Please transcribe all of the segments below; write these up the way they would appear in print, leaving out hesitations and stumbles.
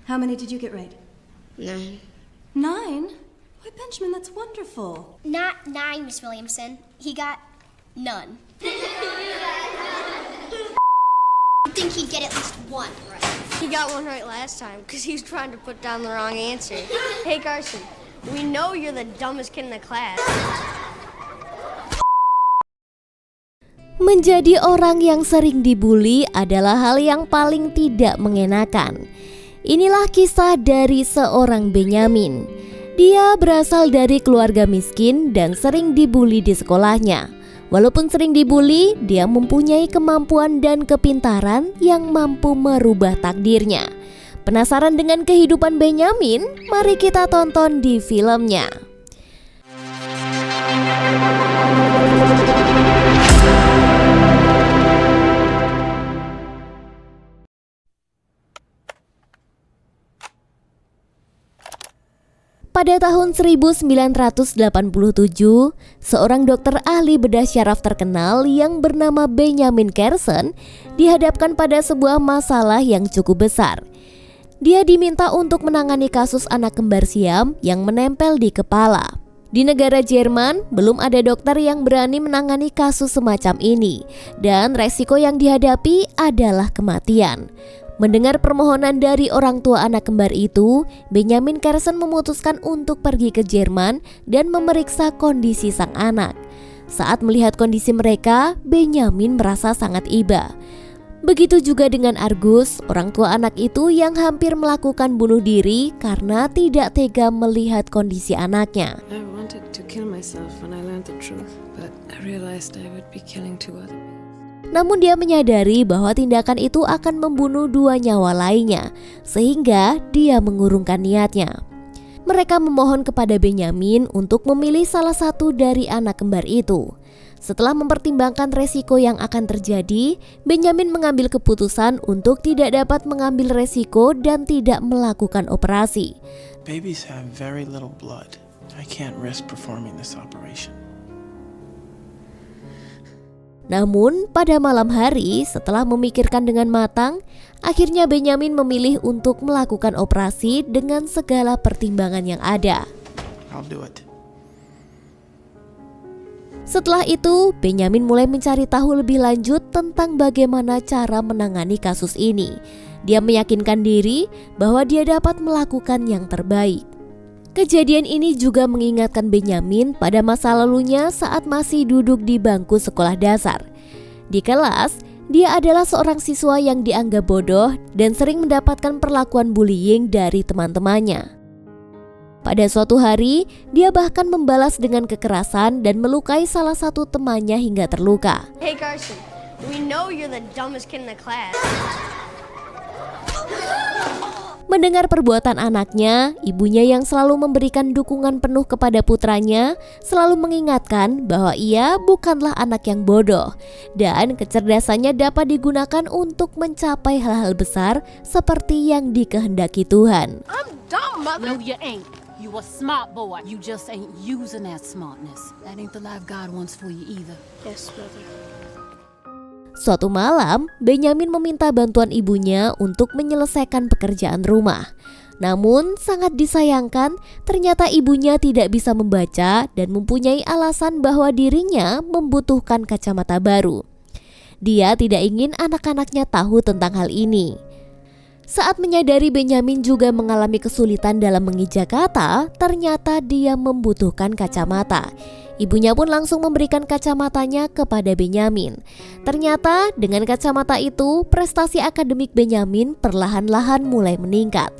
How many did you get right? 9. 9? Why, Benjamin, that's wonderful. Not 9, Miss Williamson. He got none. I think he'd get at least 1 right. He got 1 right last time because he was trying to put down the wrong answer. Hey, Carson, we know you're the dumbest kid in the class. Menjadi orang yang sering dibully adalah hal yang paling tidak mengenakan. Inilah kisah dari seorang Benyamin. Dia berasal dari keluarga miskin dan sering dibully di sekolahnya. Walaupun sering dibully, dia mempunyai kemampuan dan kepintaran yang mampu merubah takdirnya. Penasaran dengan kehidupan Benyamin? Mari kita tonton di filmnya. Pada tahun 1987, seorang dokter ahli bedah syaraf terkenal yang bernama Benjamin Carson dihadapkan pada sebuah masalah yang cukup besar. Dia diminta untuk menangani kasus anak kembar siam yang menempel di kepala. Di negara Jerman, belum ada dokter yang berani menangani kasus semacam ini, dan resiko yang dihadapi adalah kematian. Mendengar permohonan dari orang tua anak kembar itu, Benjamin Carson memutuskan untuk pergi ke Jerman dan memeriksa kondisi sang anak. Saat melihat kondisi mereka, Benjamin merasa sangat iba. Begitu juga dengan Argus, orang tua anak itu yang hampir melakukan bunuh diri karena tidak tega melihat kondisi anaknya. I wanted to kill myself when I learned the truth, but I realized I would be killing 2 other people. Namun dia menyadari bahwa tindakan itu akan membunuh 2 nyawa lainnya, sehingga dia mengurungkan niatnya. Mereka memohon kepada Benjamin untuk memilih salah satu dari anak kembar itu. Setelah mempertimbangkan resiko yang akan terjadi, Benjamin mengambil keputusan untuk tidak dapat mengambil resiko dan tidak melakukan operasi. Babies have very little blood. I can't risk performing this operation. Namun pada malam hari setelah memikirkan dengan matang, akhirnya Benjamin memilih untuk melakukan operasi dengan segala pertimbangan yang ada. I'll do it. Setelah itu, Benjamin mulai mencari tahu lebih lanjut tentang bagaimana cara menangani kasus ini. Dia meyakinkan diri bahwa dia dapat melakukan yang terbaik. Kejadian ini juga mengingatkan Benjamin pada masa lalunya saat masih duduk di bangku sekolah dasar. Di kelas, dia adalah seorang siswa yang dianggap bodoh dan sering mendapatkan perlakuan bullying dari teman-temannya. Pada suatu hari, dia bahkan membalas dengan kekerasan dan melukai salah satu temannya hingga terluka. Hey, Carson, we know you're the dumbest kid in the class. Mendengar perbuatan anaknya, ibunya yang selalu memberikan dukungan penuh kepada putranya selalu mengingatkan bahwa ia bukanlah anak yang bodoh dan kecerdasannya dapat digunakan untuk mencapai hal-hal besar seperti yang dikehendaki Tuhan. I'm dumb, mother. No, you ain't. You a smart boy. You just ain't using that smartness. That ain't the life God wants for you either. Yes, mother. Suatu malam, Benjamin meminta bantuan ibunya untuk menyelesaikan pekerjaan rumah. Namun, sangat disayangkan, ternyata ibunya tidak bisa membaca dan mempunyai alasan bahwa dirinya membutuhkan kacamata baru. Dia tidak ingin anak-anaknya tahu tentang hal ini. Saat menyadari Benjamin juga mengalami kesulitan dalam mengejak kata, ternyata dia membutuhkan kacamata. Ibunya pun langsung memberikan kacamatanya kepada Benjamin. Ternyata dengan kacamata itu, prestasi akademik Benjamin perlahan-lahan mulai meningkat.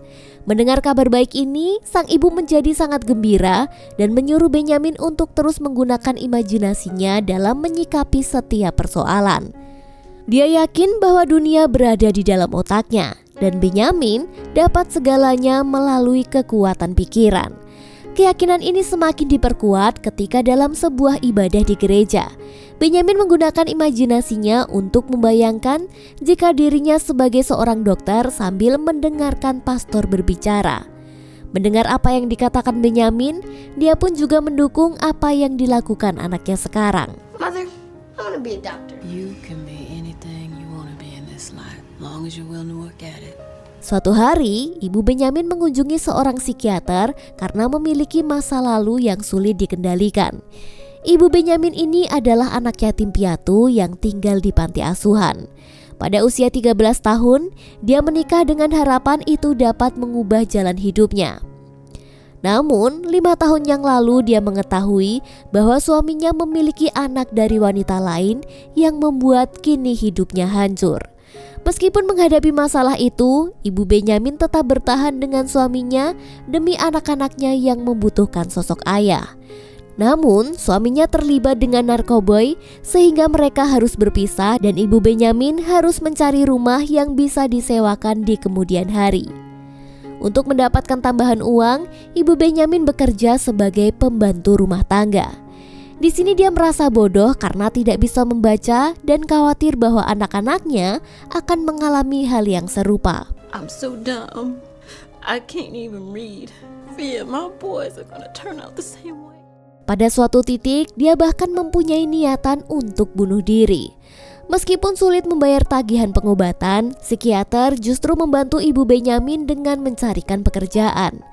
Mendengar kabar baik ini, sang ibu menjadi sangat gembira dan menyuruh Benjamin untuk terus menggunakan imajinasinya dalam menyikapi setiap persoalan. Dia yakin bahwa dunia berada di dalam otaknya dan Benjamin dapat segalanya melalui kekuatan pikiran. Keyakinan ini semakin diperkuat ketika dalam sebuah ibadah di gereja. Benjamin menggunakan imajinasinya untuk membayangkan jika dirinya sebagai seorang dokter sambil mendengarkan pastor berbicara. Mendengar apa yang dikatakan Benjamin, dia pun juga mendukung apa yang dilakukan anaknya sekarang. Mother, I want to be a doctor. You can be anything you want to be in this life, as long as you're willing to work at it. Suatu hari, ibu Benyamin mengunjungi seorang psikiater karena memiliki masa lalu yang sulit dikendalikan. Ibu Benyamin ini adalah anak yatim piatu yang tinggal di panti asuhan. Pada usia 13 tahun, dia menikah dengan harapan itu dapat mengubah jalan hidupnya. Namun, 5 tahun yang lalu dia mengetahui bahwa suaminya memiliki anak dari wanita lain yang membuat kini hidupnya hancur. Meskipun menghadapi masalah itu, ibu Benyamin tetap bertahan dengan suaminya demi anak-anaknya yang membutuhkan sosok ayah. Namun, suaminya terlibat dengan narkoboy sehingga mereka harus berpisah dan ibu Benyamin harus mencari rumah yang bisa disewakan di kemudian hari. Untuk mendapatkan tambahan uang, ibu Benyamin bekerja sebagai pembantu rumah tangga. Di sini dia merasa bodoh karena tidak bisa membaca dan khawatir bahwa anak-anaknya akan mengalami hal yang serupa. I'm so dumb. I can't even read. Fear my boys are gonna turn out the same way. Pada suatu titik, dia bahkan mempunyai niatan untuk bunuh diri. Meskipun sulit membayar tagihan pengobatan, psikiater justru membantu ibu Benyamin dengan mencarikan pekerjaan.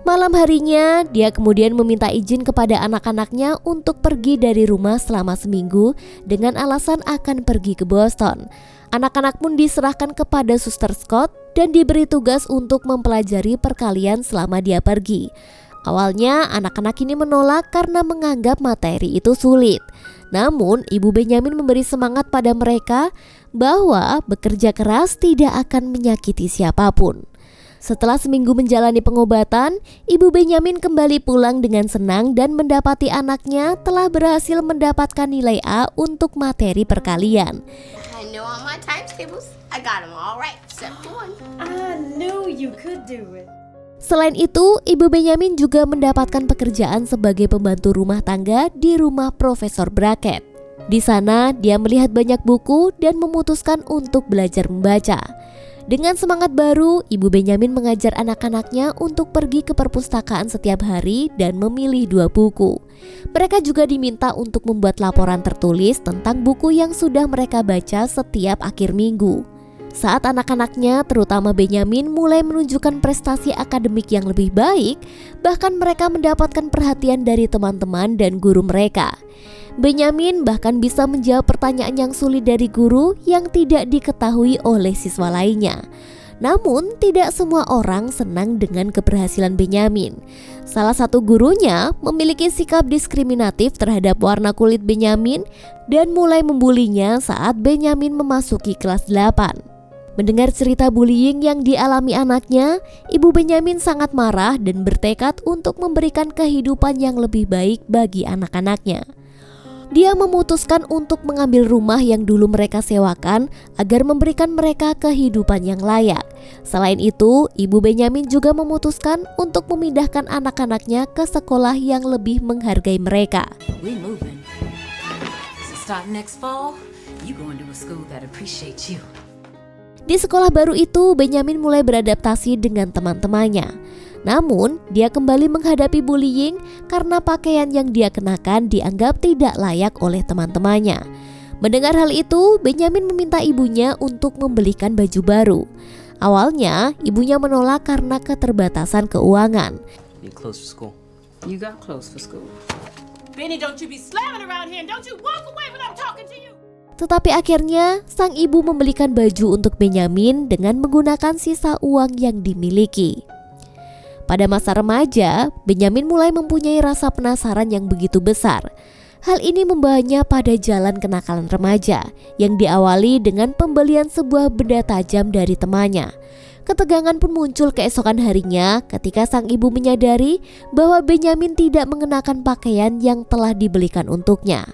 Malam harinya, dia kemudian meminta izin kepada anak-anaknya untuk pergi dari rumah selama seminggu dengan alasan akan pergi ke Boston. Anak-anak pun diserahkan kepada Suster Scott dan diberi tugas untuk mempelajari perkalian selama dia pergi. Awalnya, anak-anak ini menolak karena menganggap materi itu sulit. Namun, ibu Benyamin memberi semangat pada mereka bahwa bekerja keras tidak akan menyakiti siapapun. Setelah seminggu menjalani pengobatan, ibu Benyamin kembali pulang dengan senang dan mendapati anaknya telah berhasil mendapatkan nilai A untuk materi perkalian. I know all my times tables. I got them all right except one. I knew you could do it. Selain itu, ibu Benyamin juga mendapatkan pekerjaan sebagai pembantu rumah tangga di rumah Profesor Brackett. Di sana, dia melihat banyak buku dan memutuskan untuk belajar membaca. Dengan semangat baru, ibu Benyamin mengajar anak-anaknya untuk pergi ke perpustakaan setiap hari dan memilih 2 buku. Mereka juga diminta untuk membuat laporan tertulis tentang buku yang sudah mereka baca setiap akhir minggu. Saat anak-anaknya, terutama Benyamin, mulai menunjukkan prestasi akademik yang lebih baik, bahkan mereka mendapatkan perhatian dari teman-teman dan guru mereka. Benyamin bahkan bisa menjawab pertanyaan yang sulit dari guru yang tidak diketahui oleh siswa lainnya. Namun, tidak semua orang senang dengan keberhasilan Benyamin. Salah satu gurunya memiliki sikap diskriminatif terhadap warna kulit Benyamin dan mulai membulinya saat Benyamin memasuki kelas 8. Mendengar cerita bullying yang dialami anaknya, ibu Benyamin sangat marah dan bertekad untuk memberikan kehidupan yang lebih baik bagi anak-anaknya. Dia memutuskan untuk mengambil rumah yang dulu mereka sewakan agar memberikan mereka kehidupan yang layak. Selain itu, ibu Benyamin juga memutuskan untuk memindahkan anak-anaknya ke sekolah yang lebih menghargai mereka. We moving. So start next fall, you going to a school that appreciates you. Di sekolah baru itu, Benyamin mulai beradaptasi dengan teman-temannya. Namun, dia kembali menghadapi bullying karena pakaian yang dia kenakan dianggap tidak layak oleh teman-temannya. Mendengar hal itu, Benyamin meminta ibunya untuk membelikan baju baru. Awalnya, ibunya menolak karena keterbatasan keuangan. You close for school. You got clothes for school. Benny, don't you be slamming around here and don't you walk away when I'm talking to you. Tetapi akhirnya, sang ibu membelikan baju untuk Benyamin dengan menggunakan sisa uang yang dimiliki. Pada masa remaja, Benyamin mulai mempunyai rasa penasaran yang begitu besar. Hal ini membawanya pada jalan kenakalan remaja yang diawali dengan pembelian sebuah benda tajam dari temannya. Ketegangan pun muncul keesokan harinya ketika sang ibu menyadari bahwa Benyamin tidak mengenakan pakaian yang telah dibelikan untuknya.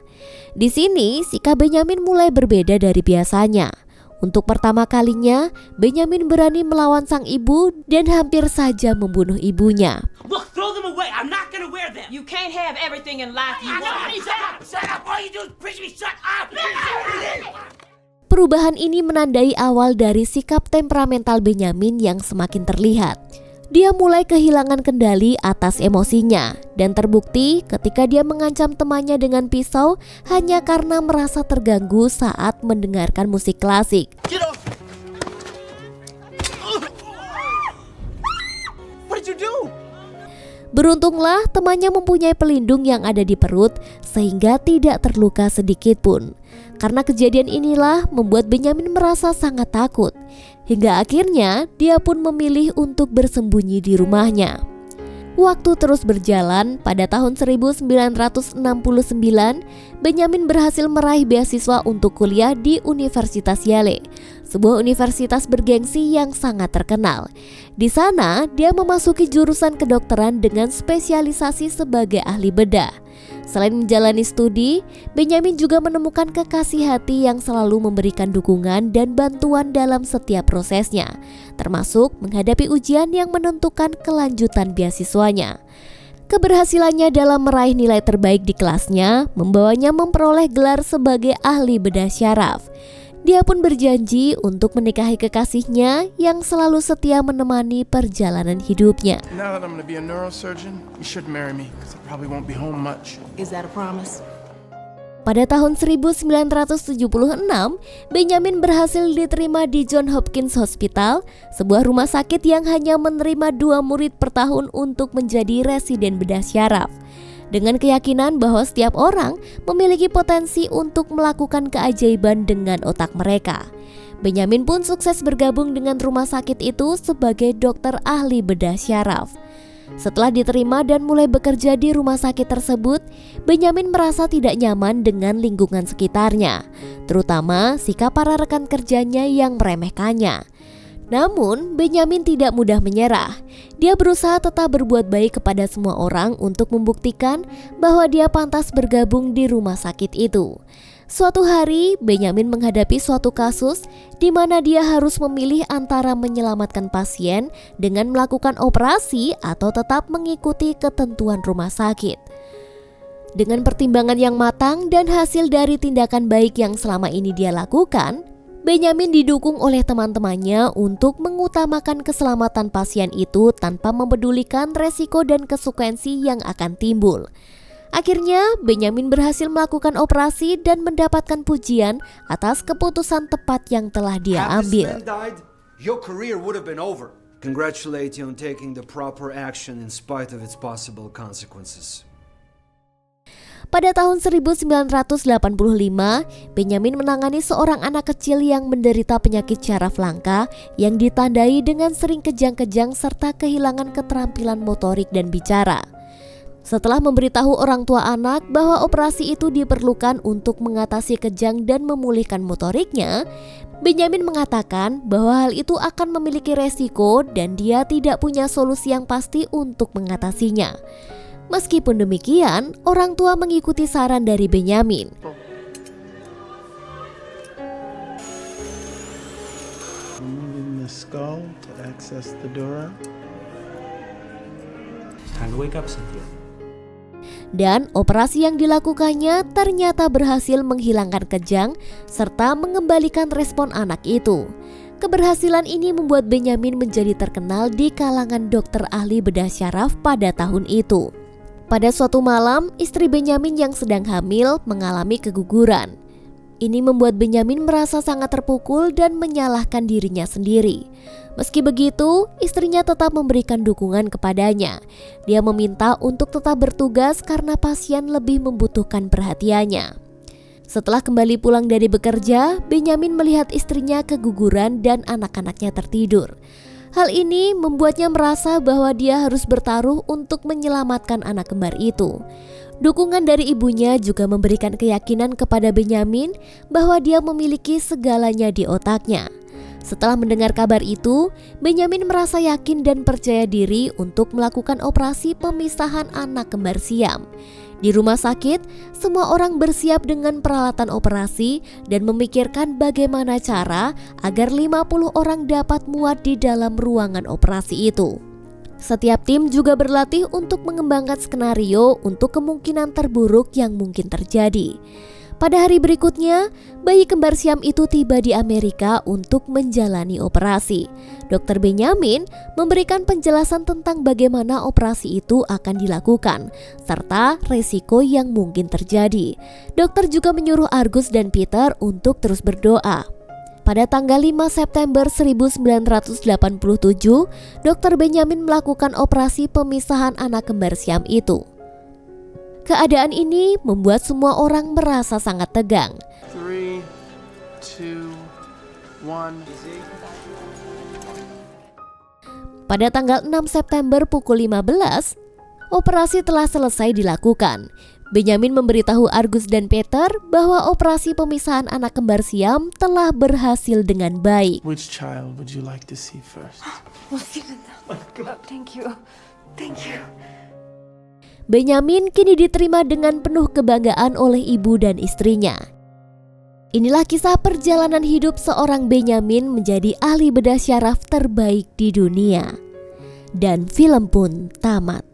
Di sini, sikap Benyamin mulai berbeda dari biasanya. Untuk pertama kalinya, Benyamin berani melawan sang ibu dan hampir saja membunuh ibunya. Look, throw them away. I'm not gonna wear them. You can't have everything in life you want. Shut up. All you do is preach me. Shut up. Perubahan ini menandai awal dari sikap temperamental Benyamin yang semakin terlihat. Dia mulai kehilangan kendali atas emosinya dan terbukti ketika dia mengancam temannya dengan pisau hanya karena merasa terganggu saat mendengarkan musik klasik. Beruntunglah temannya mempunyai pelindung yang ada di perut sehingga tidak terluka sedikit pun. Karena kejadian inilah membuat Benyamin merasa sangat takut. Hingga akhirnya dia pun memilih untuk bersembunyi di rumahnya. Waktu terus berjalan, pada tahun 1969, Benyamin berhasil meraih beasiswa untuk kuliah di Universitas Yale, sebuah universitas bergengsi yang sangat terkenal. Di sana, dia memasuki jurusan kedokteran dengan spesialisasi sebagai ahli bedah. Selain menjalani studi, Benyamin juga menemukan kekasih hati yang selalu memberikan dukungan dan bantuan dalam setiap prosesnya, termasuk menghadapi ujian yang menentukan kelanjutan beasiswanya. Keberhasilannya dalam meraih nilai terbaik di kelasnya membawanya memperoleh gelar sebagai ahli bedah syaraf. Dia pun berjanji untuk menikahi kekasihnya yang selalu setia menemani perjalanan hidupnya. Now that I'm gonna be a neurosurgeon, you should marry me, because I probably won't be home much. Is that a promise? Pada tahun 1976, Benyamin berhasil diterima di Johns Hopkins Hospital, sebuah rumah sakit yang hanya menerima 2 murid per tahun untuk menjadi residen bedah syaraf. Dengan keyakinan bahwa setiap orang memiliki potensi untuk melakukan keajaiban dengan otak mereka. Benyamin pun sukses bergabung dengan rumah sakit itu sebagai dokter ahli bedah syaraf. Setelah diterima dan mulai bekerja di rumah sakit tersebut, Benyamin merasa tidak nyaman dengan lingkungan sekitarnya, terutama sikap para rekan kerjanya yang meremehkannya. Namun, Benyamin tidak mudah menyerah. Dia berusaha tetap berbuat baik kepada semua orang untuk membuktikan bahwa dia pantas bergabung di rumah sakit itu. Suatu hari, Benyamin menghadapi suatu kasus di mana dia harus memilih antara menyelamatkan pasien dengan melakukan operasi atau tetap mengikuti ketentuan rumah sakit. Dengan pertimbangan yang matang dan hasil dari tindakan baik yang selama ini dia lakukan, Benyamin didukung oleh teman-temannya untuk mengutamakan keselamatan pasien itu tanpa mempedulikan resiko dan konsekuensi yang akan timbul. Akhirnya, Benyamin berhasil melakukan operasi dan mendapatkan pujian atas keputusan tepat yang telah dia ambil. Your career would have been over. Congratulate you on taking the proper action in spite of its possible consequences. Pada tahun 1985, Benyamin menangani seorang anak kecil yang menderita penyakit syaraf langka yang ditandai dengan sering kejang-kejang serta kehilangan keterampilan motorik dan bicara. Setelah memberitahu orang tua anak bahwa operasi itu diperlukan untuk mengatasi kejang dan memulihkan motoriknya, Benyamin mengatakan bahwa hal itu akan memiliki resiko dan dia tidak punya solusi yang pasti untuk mengatasinya. Meskipun demikian, orang tua mengikuti saran dari Benyamin. Moving the skull to access the dura. Time to wake up, Cynthia. Dan operasi yang dilakukannya ternyata berhasil menghilangkan kejang serta mengembalikan respon anak itu. Keberhasilan ini membuat Benyamin menjadi terkenal di kalangan dokter ahli bedah syaraf pada tahun itu. Pada suatu malam, istri Benyamin yang sedang hamil mengalami keguguran. Ini membuat Benyamin merasa sangat terpukul dan menyalahkan dirinya sendiri. Meski begitu, istrinya tetap memberikan dukungan kepadanya. Dia meminta untuk tetap bertugas karena pasien lebih membutuhkan perhatiannya. Setelah kembali pulang dari bekerja, Benyamin melihat istrinya keguguran dan anak-anaknya tertidur. Hal ini membuatnya merasa bahwa dia harus bertaruh untuk menyelamatkan anak kembar itu. Dukungan dari ibunya juga memberikan keyakinan kepada Benyamin bahwa dia memiliki segalanya di otaknya. Setelah mendengar kabar itu, Benyamin merasa yakin dan percaya diri untuk melakukan operasi pemisahan anak kembar siam. Di rumah sakit, semua orang bersiap dengan peralatan operasi dan memikirkan bagaimana cara agar 50 orang dapat muat di dalam ruangan operasi itu. Setiap tim juga berlatih untuk mengembangkan skenario untuk kemungkinan terburuk yang mungkin terjadi. Pada hari berikutnya, bayi kembar siam itu tiba di Amerika untuk menjalani operasi. Dr. Benyamin memberikan penjelasan tentang bagaimana operasi itu akan dilakukan, serta resiko yang mungkin terjadi. Dokter juga menyuruh Argus dan Peter untuk terus berdoa. Pada tanggal 5 September 1987, Dr. Benjamin melakukan operasi pemisahan anak kembar siam itu. Keadaan ini membuat semua orang merasa sangat tegang. 3, 2, 1. Pada tanggal 6 September pukul 15, operasi telah selesai dilakukan. Benjamin memberitahu Argus dan Peter bahwa operasi pemisahan anak kembar siam telah berhasil dengan baik. Which child would you like to see first? Thank you. Thank you. Benjamin kini diterima dengan penuh kebanggaan oleh ibu dan istrinya. Inilah kisah perjalanan hidup seorang Benjamin menjadi ahli bedah syaraf terbaik di dunia. Dan film pun tamat.